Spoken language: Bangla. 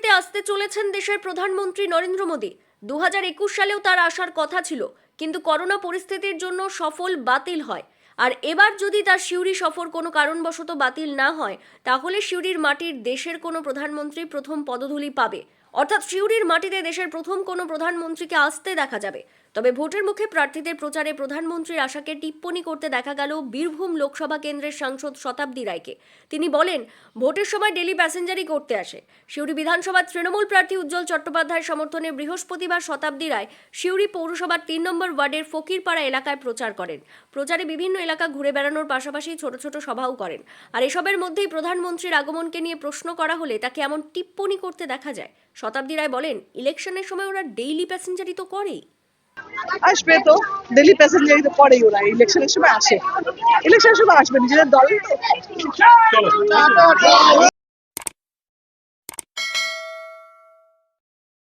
মাটিতে আসতে চলেছেন দেশের প্রধানমন্ত্রী নরেন্দ্র মোদী। 2021 সালেও তার আসার কথা ছিল, কিন্তু করোনা পরিস্থিতির জন্য সফল বাতিল হয়। আর এবার যদি তার সিউড়ি সফর কোনো কারণবশত বাতিল না হয়, তাহলে সিউড়ির মাটির দেশের কোনো প্রধানমন্ত্রী প্রথম পদধূলি পাবে। অর্থাৎ সিউড়ির মাটিতে দেশের প্রথম কোনো প্রধানমন্ত্রীকে আসতে দেখা যাবে। তবে ভোটের মুখে প্রার্থীদের প্রচারে প্রধানমন্ত্রীর আশাকে টিপ্পনি করতে দেখা গেল বীরভূম লোকসভা কেন্দ্রের সাংসদ শতাব্দী রায়কে। তিনি বলেন, ভোটের সময় ডেলি প্যাসেঞ্জারই করতে আসে। সিউড়ি বিধানসভার তৃণমূল প্রার্থী উজ্জ্বল চট্টোপাধ্যায়ের সমর্থনে বৃহস্পতিবার শতাব্দী রায় সিউড়ি পৌরসভার 3 নম্বর ওয়ার্ডের ফকিরপাড়া এলাকায় প্রচার করেন। প্রচারে বিভিন্ন এলাকা ঘুরে বেড়ানোর পাশাপাশি ছোট ছোট সভাও করেন। আর এসবের মধ্যেই প্রধানমন্ত্রীর আগমনকে নিয়ে প্রশ্ন করা হলে তাকে এমন টিপ্পনি করতে দেখা যায়। শতাব্দী রায় বলেন, ইলেকশনের সময় ওরা ডেইলি প্যাসেঞ্জারই তো করেই। আসবে তো, ডেলি প্যাসেঞ্জারই তো পড়েই, ওরা ইলেকশনের সময় আসে, ইলেকশনের সময় আসবে নিজেদের দল।